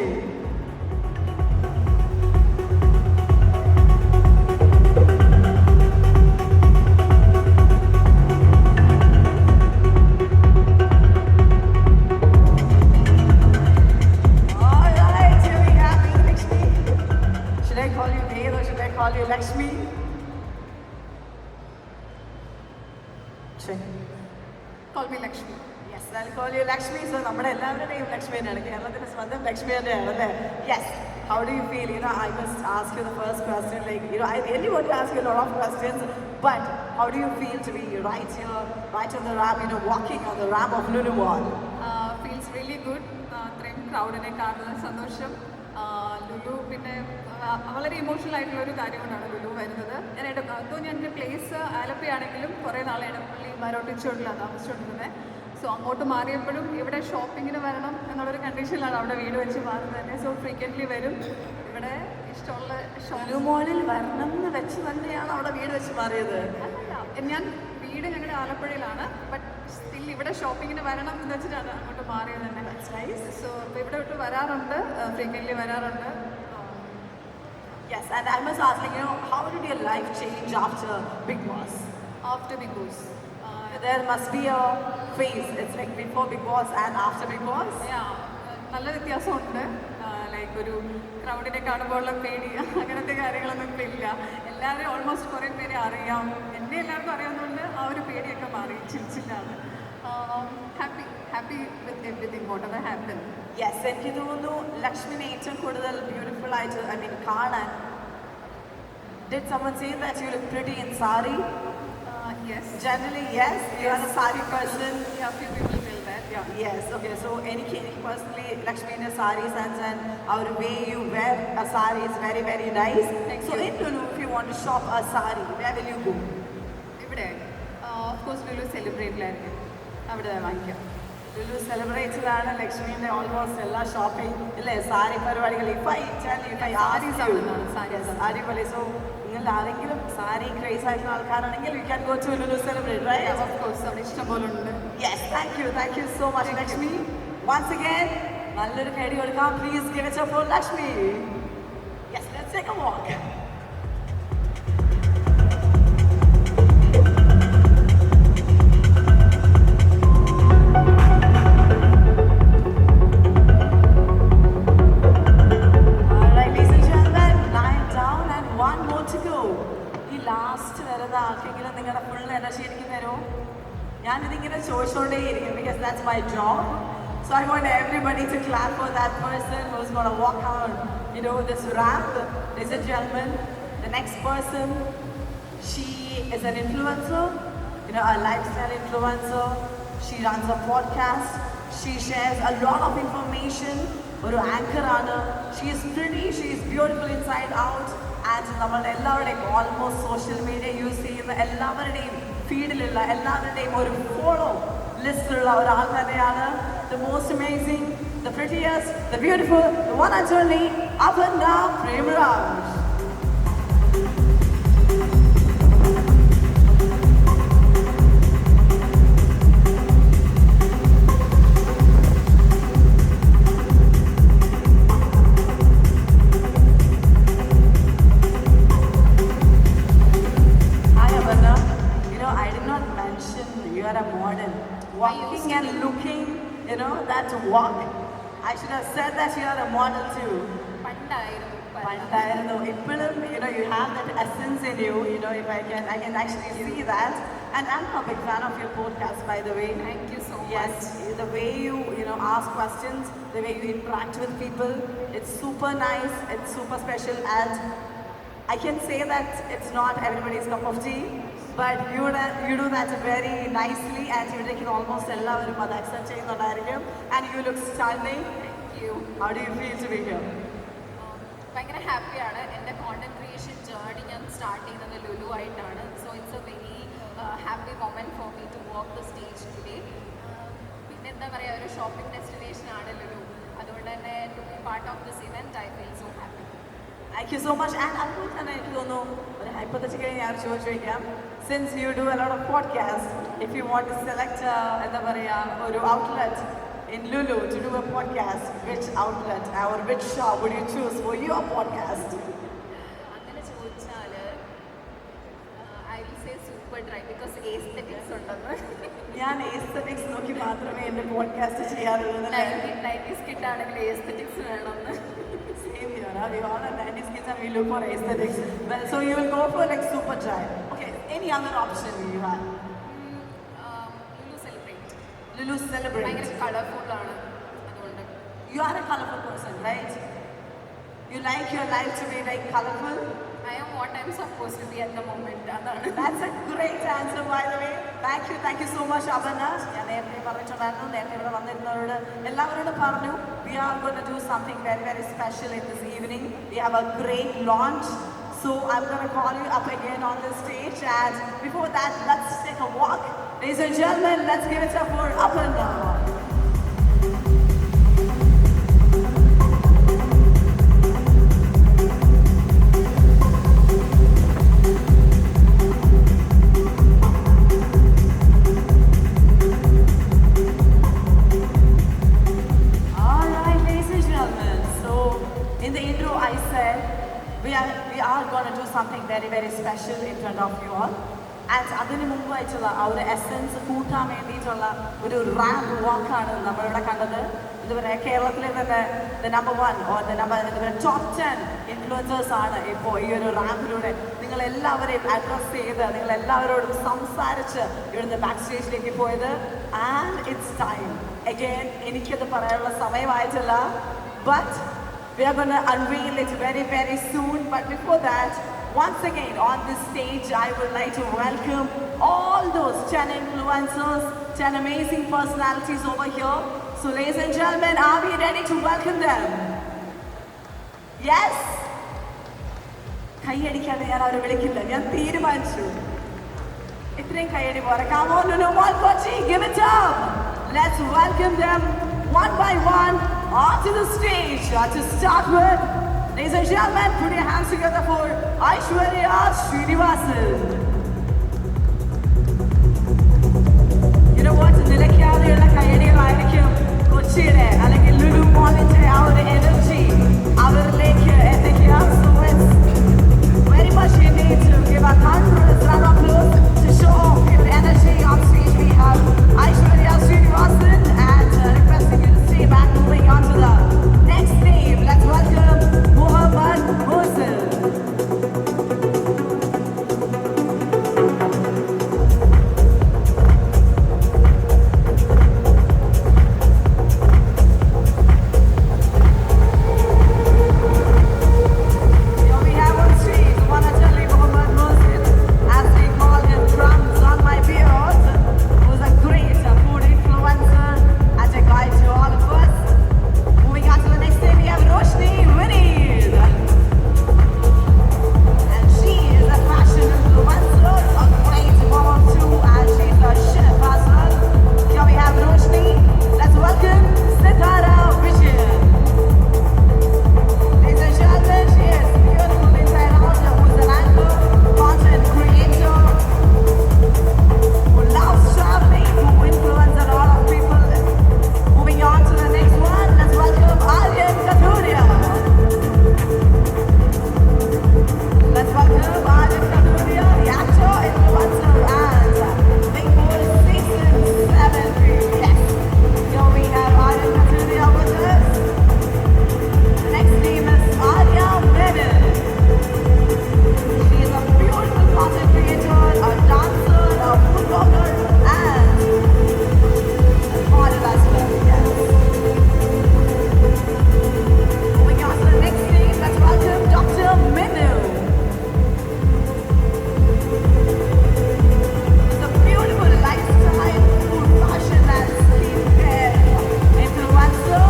S1: Lakshmi.
S2: Call me Lakshmi.
S1: Yes, I'll call you Lakshmi. So, നമ്മുടെ എല്ലാവരുടെയും ലക്ഷ്മി തന്നെയാണ്. കേരളത്തിന്റെ സ്വന്തം ലക്ഷ്മി തന്നെയാണ് അല്ലേ? Yes. How do you feel? I must ask you the first question. I really want to ask you a lot of questions, but how do you feel to be right here, right on the ramp, walking on the ramp of Lulu Mall?
S2: Feels really good. ഇത്രയും ക്രൗഡിനെ കാണുന്നത് സന്തോഷം. ലുലു പിന്നെ വളരെ emotional ആയിട്ടുള്ള ഒരു കാര്യം കൊണ്ടാണ് ലുലു വരുന്നത്. ഞാൻ എൻ്റെ പ്ലേസ് ആലപ്പുഴയാണെങ്കിലും കുറേ നാളാണ് പുള്ളി മരോട്ടിച്ചോട്ടിലാണ് താമസിച്ചുകൊണ്ടിരുന്നത്. സോ അങ്ങോട്ട് മാറിയപ്പോഴും ഇവിടെ ഷോപ്പിങ്ങിന് വരണം എന്നുള്ളൊരു കണ്ടീഷനിലാണ് അവിടെ വീട് വെച്ച് മാറുന്നത് തന്നെ. സോ ഫ്രീക്വൻ്റ്ലി വരും. ഇവിടെ ഇഷ്ടമുള്ള
S1: ലുലു മോളിൽ വരണം എന്ന് വെച്ച് തന്നെയാണ് അവിടെ വീട് വെച്ച് മാറിയത്?
S2: അല്ല, ഞാൻ വീട് ഞങ്ങളുടെ ആലപ്പുഴയിലാണ്, ബട്ട് സ്റ്റിൽ ഇവിടെ ഷോപ്പിങ്ങിന് വരണം എന്ന് വെച്ചിട്ടാണ് അങ്ങോട്ട് മാറിയത് തന്നെ. സോ അപ്പോൾ ഇവിടെ വിട്ട് വരാറുണ്ട്, ഫ്രീക്വൻ്റ്ലി വരാറുണ്ട്.
S1: Yes, and I must ask, how did your life change after Big Boss?
S2: After Big Boss,
S1: there must be a phase. It's like before Big Boss and after Big Boss.
S2: Yeah, നല്ല വ്യത്യാസമുണ്ട്. Like ഒരു ക്രൗഡിനെ കാണുമ്പോൾ ഉള്ള പേടി അങ്ങനത്തെ കാര്യങ്ങളൊന്നും ഇപ്പം ഇല്ല. എല്ലാവരും ഓൾമോസ്റ്റ് കുറേ പേരെ അറിയാം. എന്നെ എല്ലാവർക്കും അറിയാവുന്നതുകൊണ്ട് ആ ഒരു പേടിയൊക്കെ മാറി. ചിരിച്ചില്ലാണ്. Happy with everything whatever happen.
S1: Yes, എനിക്ക് തോന്നുന്നു ലക്ഷ്മിനെ ഏറ്റവും കൂടുതൽ ബ്യൂട്ടിഫുൾ ആയിട്ട് കാണാൻ. Did someone say that you look pretty in sari?
S2: Yes.
S1: Generally, yes. You are a sari person.
S2: Yeah, few people tell that.
S1: Yes, okay, so any personally, Lakshmi sari sense and our way you wear a sari is very, very nice. So in Lulu, if you want to shop a sari, where will you go?
S4: ഇവിടെ of course Lulu സെലിബ്രേറ്റിലായിരിക്കും അവിടെ വാങ്ങിക്കാം.
S1: Lulu celebrates Lakshmi almost all shopping. Sari പരിപാടികൾ. If I tell you, if I ask you, sari pale. So നിങ്ങൾ ആരെങ്കിലും sari craze ആയിട്ടുള്ള ആൾക്കാരാണെങ്കിൽ you can go to Lulu celebrate, right?
S4: Yeah, of course, അവിടെ ഇഷ്ടം പോലെ ഉണ്ട്.
S1: Yes, thank you so much, Lakshmi. Once again, നല്ലൊരു കൈ കൊടുക്കാം. Please give it up for Lakshmi. Yes, let's take a walk. Because that's my job. So I want everybody to clap for that person who's going to walk out, this ramp. Ladies and gentlemen, the next person, she is an influencer, a lifestyle influencer. She runs a podcast. She shares a lot of information. Or anchor ana. She is pretty. She is beautiful inside out. And നമ്മൾ എല്ലാവരുടെയും almost social media use ചെയ്യുന്ന എല്ലാവരുടെയും ഫീഡിലുള്ള എല്ലാവരുടെയും ഒരു follow ലിസ്റ്റിലുള്ള ഒരാൾ തന്നെയാണ്. The most amazing, the prettiest, the beautiful, the one and only Aparna Premraj. Walking and looking, that walk. I should have said that you are a model too. Pandairunnu. You have that essence in you. If I can actually see that. And I'm a big fan of your podcast, by the way.
S4: Thank you so much.
S1: Yes, the way you ask questions, the way you interact with people, it's super nice. It's super special, and I can say that it's not everybody's cup of tea. But you do that very nicely, and you can almost എല്ലാവരും അത് accept ചെയ്യുന്നുണ്ടായിരിക്കും. And you look stunning.
S4: Thank you.
S1: How do you feel to be here?
S4: ഭയങ്കര ഹാപ്പിയാണ്. എൻ്റെ content creation journey ഞാൻ start ചെയ്യുന്നത് ലുലു ആയിട്ടാണ്. So it's a very happy moment for me to walk the stage today. പിന്നെ എന്താ പറയുക, ഒരു ഷോപ്പിംഗ് ഡെസ്റ്റിനേഷൻ ആണ് ലുലു. അതുകൊണ്ട് തന്നെ to be part of this event I feel so happy.
S1: Thank you so much. And അതുപോലെ തന്നെ എനിക്ക് തോന്നുന്നു ഒരു hypothetically ഞാൻ ചോദിക്കാം, since you do a lot of podcasts, if you want to select എന്താ പറയുക ഒരു outlet in Lulu to do a podcast, which outlet or which shop would you choose for your podcast?
S4: അങ്ങനെ ചോദിച്ചാൽ I will say super dry because aesthetics ഉണ്ടെന്ന്.
S1: ഞാൻ aesthetics നോക്കി മാത്രമേ എൻ്റെ പോഡ്കാസ്റ്റ് ചെയ്യാറുള്ളൂ.
S4: 90s കിഡ് ആണെങ്കിൽ എസ്തെറ്റിക്സ് വേണമെന്ന്.
S1: Same here. We all are 90s kids and we look for aesthetics. Well, so you will go for like super dry. Okay, any other option you have?
S4: Lulu celebrate.
S1: Lulu celebrate.
S4: ഭയങ്കര colourful ആണ് അതുകൊണ്ട്.
S1: You are a colorful person, right? You like your life to be like colorful?
S4: I am what I am supposed to be at the moment. അതാണ്.
S1: That's a great answer, by the way. Thank you so much, Aparna. ഞാൻ നേരത്തെ പറഞ്ഞിട്ടുണ്ടായിരുന്നു, നേരത്തെ ഇവിടെ വന്നിരുന്നവരോട് എല്ലാവരോടും പറഞ്ഞു, we are going to do something very, very special in this evening. We have a great launch. So I'm going to call you up again on the stage. And before that, let's take a walk. Ladies and gentlemen, let's give it up for Aparna. Something very, very special in front of you all. And അതിന് മുമ്പായിട്ടുള്ള ആ ഒരു essence കൂട്ടാൻ വേണ്ടിയിട്ടുള്ള ഒരു ramp വാക്കാണ് നമ്മളിവിടെ കണ്ടത്. ഇതുവരെ കേരളത്തിലെ തന്നെ നമ്പർ 1 ഓർ ഇതുവരെ ടോപ്പ് 10 ഇൻഫ്ലുവൻസേഴ്സ് ആണ് ഇപ്പോൾ ഈ ഒരു റാമ്പിലൂടെ നിങ്ങളെല്ലാവരെയും അഡ്രസ് ചെയ്ത് നിങ്ങളെല്ലാവരോടും സംസാരിച്ച് ഇവിടുന്ന് ബാക്ക് സ്റ്റേജിലേക്ക് പോയത്. ആൻഡ് ഇറ്റ്സ് ടൈം അഗെയിൻ, എനിക്കത് പറയാനുള്ള സമയമായിട്ടില്ല. But we are going to unveil it very, very soon. But before that, once again on this stage, I would like to welcome all those 10 influencers, 10 amazing personalities over here. So ladies and gentlemen, are we ready to welcome them? Yes? കൈയടിക്കാതെ ഞാൻ അവരെ വിളിക്കില്ല, ഞാൻ തീരുമാനിച്ചു. ഇത്രയും കൈയടി പോരാ. Come on, Lulu Mall Kochi, give it up. Let's welcome them one by one onto the stage. To start with, ladies and gentlemen, put your hands together for Aishwarya Sreenivasan. You know what? നിലയ്ക്കാതെയുള്ള കൈയടികളായിരിക്കും കൊച്ചിയുടെ അല്ലെങ്കിൽ ലുലു മോളിന്റെ ആ ഒരു energy അവരിലേക്ക് എത്തിക്കുക. So it's very much you need to give a thunderous round of applause to show off your energy on stage. We have Aishwarya Sreenivasan and requesting you to stay back. Moving on to the next name, let's welcome Muhsin. Roshini, Vineeth. And she is a fashion influencer, a great mom too, and she's a chef as well. Here we have Roshini. Let's welcome Sithara Vijayan. Ladies and gentlemen, she is beautiful inside out, who's an anchor, content creator, who loves traveling, who influences a lot of people. Moving on to the next one, let's welcome Aryan Kathuria. Let's welcome Aryan Kathuria, the actor, influencer, and Big Boss Season 7. Yes, here we have Aryan Kathuria with us. The next name is Arya Menon. She is a beautiful content creator, a dancer, a food blogger, and a model as well. Yes. Moving on to the next name, let's welcome Dr. Minnu. It's a beautiful lifestyle, food, fashion, and skincare influencer.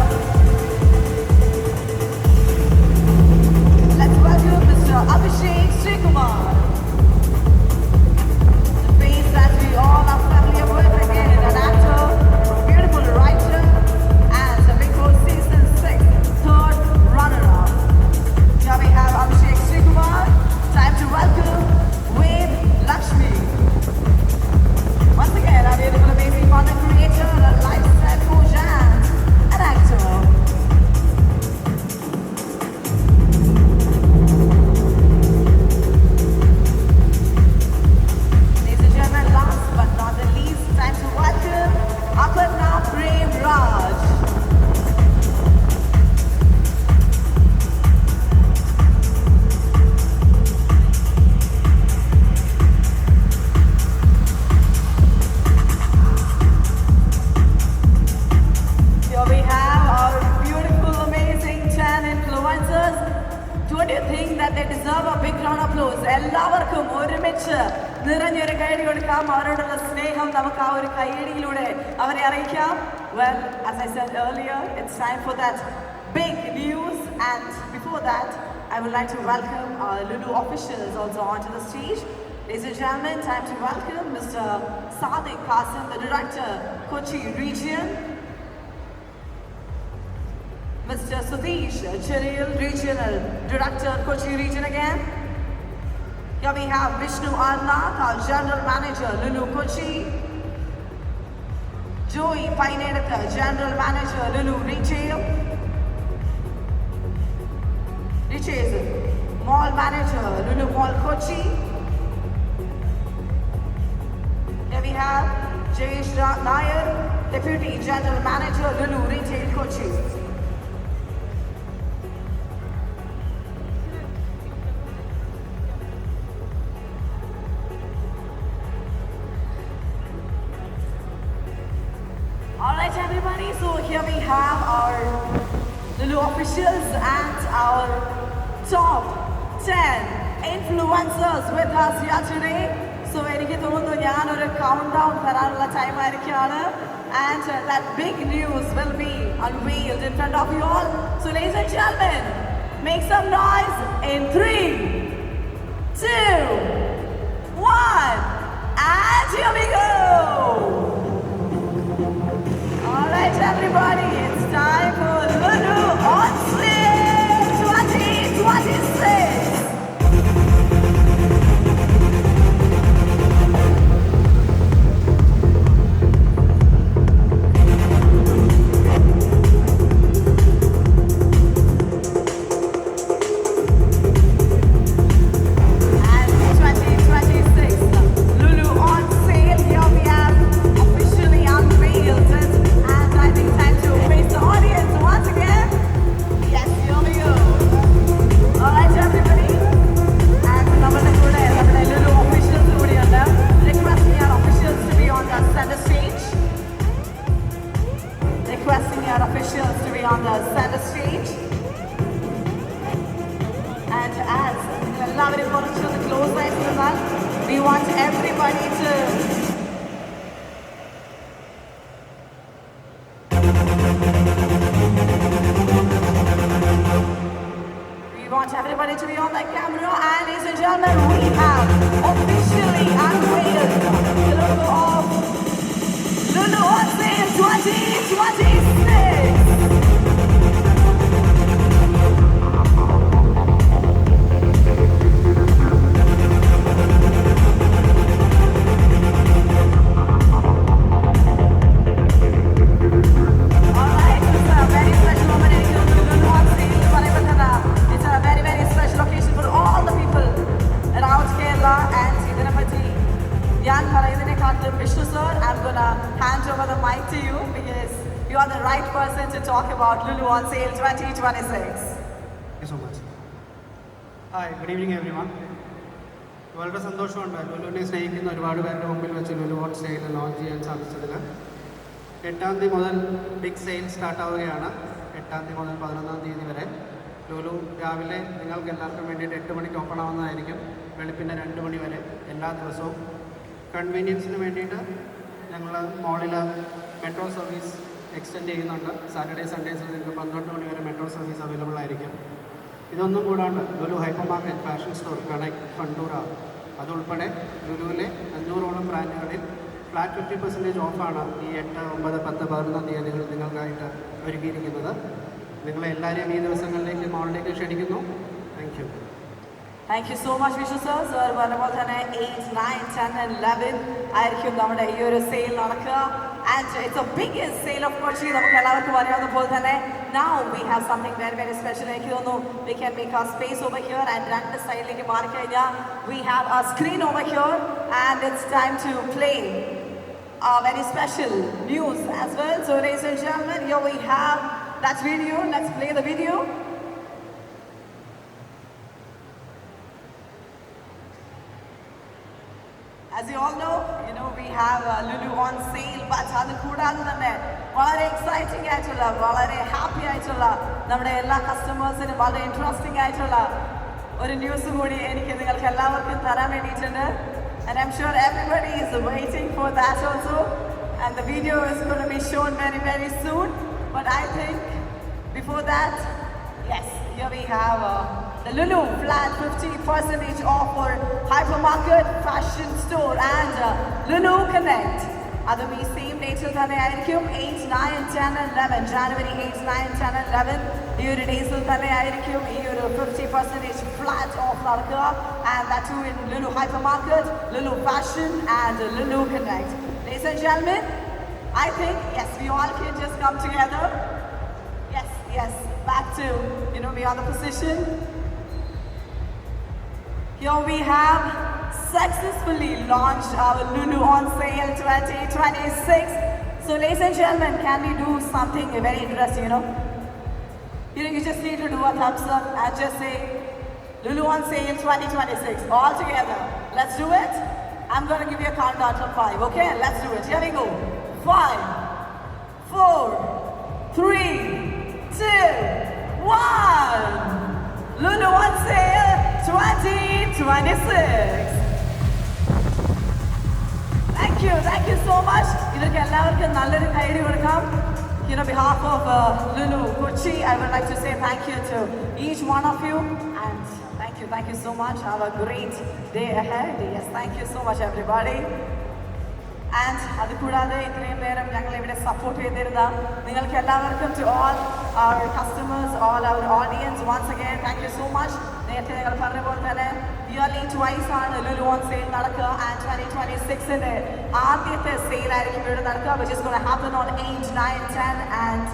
S1: Let's welcome Mr. Abhishek Sreekumar. The face that we all are familiar with, again, an actor, a beautiful writer, and the Big Boss Season 6 third runner-up. Here we have Abhishek Sreekumar. Time to welcome with Lakshmi. Once again, a beautiful, amazing content creator, a lifestyle coach, and an actor. Ladies and gentlemen, last but not the least, time to welcome Aparna Premraj. Here we have our beautiful, amazing 10 influencers. Don't you think that they deserve a big round of applause? എല്ലാവർക്കും ഒരുമിച്ച് നിറഞ്ഞൊരു കൈയടി കൊടുക്കാം. അവരോടുള്ള സ്നേഹം നമുക്ക് ആ ഒരു കൈയടിയിലൂടെ അവരെ അറിയിക്കാം. Well, as I said earlier, it's time for that big news. And before that, I would like to welcome our Lulu officials also onto the stage. Ladies and gentlemen, time to welcome Mr. Sadiq Qasim, the director, Kochi Region. Mr. Satish Chiril, Regional Director, Kochi Region again. Here we have Vishnu Arnath, our General Manager, Lulu Kochi. Joey Painedaka, General Manager, Lulu Retail. Riches, Mall Manager, Lulu Mall Kochi. Here we have Jayesh Nair, Deputy General Manager, Lulu Retail Kochi. Alright everybody, so here we have our Lulu officials and our top 10 influencers with us here today. So എനിക്ക് തോന്നുന്നു ഞാനൊരു count down തരാനുള്ള time ആയിരിക്കുകയാണ്. And that big news will be unveiled in front of you all. So ladies and gentlemen, make some noise in 3, 2, 1, and here we go! Alright everybody, it's time for Lulu on Sale 2026! Everybody to be on the camera, and ladies and gentlemen, we have officially unveiled the logo of Lulu on Sale 2026! I'm gonna hand over the mic to you because you are the right person to talk about Lulu on Sale 2026.
S8: Thank you so much. Hi, good evening everyone. വളരെ സന്തോഷമുണ്ട് ലുലുവിനെ സ്നേഹിക്കുന്ന ഒരുപാട് പേരുടെ മുമ്പിൽ വെച്ച് Lulu on sale launch ചെയ്യാൻ സാധിച്ചതിൽ. 8-ാം തീയതി മുതൽ ബിഗ് സെയിൽ സ്റ്റാർട്ട് ആവുകയാണ്. 8-ാം തീയതി മുതൽ 11-ാം തീയതി വരെ ലുലു രാവിലെ നിങ്ങൾക്ക് എല്ലാവർക്കും വേണ്ടിയിട്ട് 8 മണിക്ക് ഓപ്പൺ ആവുന്നതായിരിക്കും. വെളുപ്പിൻ്റെ 2 മണി വരെ എല്ലാ ദിവസവും. കൺവീനിയൻസിന് വേണ്ടിയിട്ട് ഞങ്ങൾ മോളിൽ മെട്രോ സർവീസ് എക്സ്റ്റെൻഡ് ചെയ്യുന്നുണ്ട്. സാറ്റർഡേ സൺഡേസിൽ നിങ്ങൾക്ക് 12 മണി വരെ മെട്രോ സർവീസ് അവൈലബിൾ ആയിരിക്കും. ഇതൊന്നും കൂടാണ്ട് Lulu hypermarket, fashion store, Connect, Funtura അതുൾപ്പെടെ ലുലുവിലെ 500ഓളം ബ്രാൻഡുകളിൽ ഫ്ലാറ്റ് 50% ഓഫാണ് ഈ 8, 9, 10, 11 തീയതികൾ നിങ്ങൾക്കായിട്ട് ഒരുക്കിയിരിക്കുന്നത്. നിങ്ങളെ എല്ലാവരെയും ഈ ദിവസങ്ങളിലേക്ക് മോളിലേക്ക് ക്ഷണിക്കുന്നു. Thank you.
S1: Thank you so much, Vishnu sir. Sir, പറഞ്ഞപ്പോൾ തന്നെ 8, 9, 10 and 11 ആയിരിക്കും നമ്മുടെ ഈ ഒരു സെയിൽ നടക്കുക. And it's the biggest sale of Kochi. നമുക്ക് എല്ലാവർക്കും അറിയാവുന്ന പോലെ തന്നെ now we have something very very special. എനിക്ക് തോന്നുന്നു we can make our space over here and രണ്ട് സൈഡിലേക്ക് മാറിക്കഴിഞ്ഞാൽ we have a screen over here and it's time to play a very special news as well. So ladies and gentlemen, here we have that video. Let's play the video. As you all know, we have Lulu on sale, but അത് കൂടാതെ തന്നെ വളരെ exciting ആയിട്ടുള്ള, വളരെ happy ആയിട്ടുള്ള, നമ്മുടെ എല്ലാ കസ്റ്റമേഴ്സിനും വളരെ ഇൻട്രസ്റ്റിംഗ് ആയിട്ടുള്ള ഒരു ന്യൂസ് കൂടി എനിക്ക് നിങ്ങൾക്ക് എല്ലാവർക്കും തരാൻ വേണ്ടിയിട്ടുണ്ട്. And I'm sure everybody is waiting for that also. And the video is going to be shown very very soon. But I think before that, yes, here we have the Lulu flat 50% off for hypermarket, fashion store and Lulu Connect. അതും ഈ same ഡേറ്റ്സിൽ തന്നെ ആയിരിക്കും. 8, 9, 10 and 11 January 8, 9, 10 and 11 ഈ ഒരു ഡേയ്സിൽ തന്നെ ആയിരിക്കും ഈ ഒരു 50% ഫ്ലാറ്റ് ഓഫ് നടക്കുക. And that too in Lulu Hypermarket, Lulu Fashion and Lulu Connect. Ladies and gentlemen, I think yes, we all can just come together. Yes, back to be on the position. Here we have successfully launched our Lulu on Sale 2026. So ladies and gentlemen, can we do something very interesting, You just need to do a thumbs up and just say Lulu on Sale 2026 all together. Let's do it. I'm going to give you a countdown from 5, okay? Let's do it. Here we go. 5, 4, 3, 2, 1. Lulu on Sale 2026. Thank you so much. ഇവർക്ക് എല്ലാവർക്കും നല്ലൊരു കൈയടി കൊടുക്കാം. On behalf of Lulu, Kochi, I would like to say thank you to each one of you, and thank you so much. Have a great day ahead. Yes, thank you so much, everybody. And അത് കൂടാതെ ഇത്രയും നേരം ഞങ്ങൾ ഇവിടെ support ചെയ്തിരുന്ന നിങ്ങൾക്ക് എല്ലാവർക്കും to all our customers, all our audience, once again, thank you so much. നേരത്തെ ഞങ്ങൾ പറഞ്ഞ പോലെ തന്നെ ഇയർലി ട്വൈസ് ആണ് ലുലു ഓൺ സെയിൽ നടക്കുക, ആൻഡ് 2026-ന്റെ ആദ്യത്തെ സെയിൽ ആയിരിക്കും ഇവിടെ നടക്കുക, which is going to happen on 8, 9, 10 and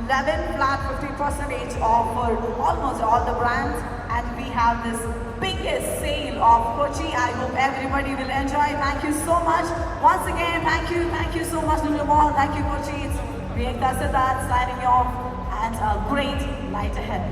S1: 11 flat 50% off for almost all the brands, and we have this biggest sale of Kochi. I hope everybody will enjoy. Thank you so much. Once again, thank you so much Lulu Mall. Thank you Kochi. It's Vineeth signing off, and a great night ahead.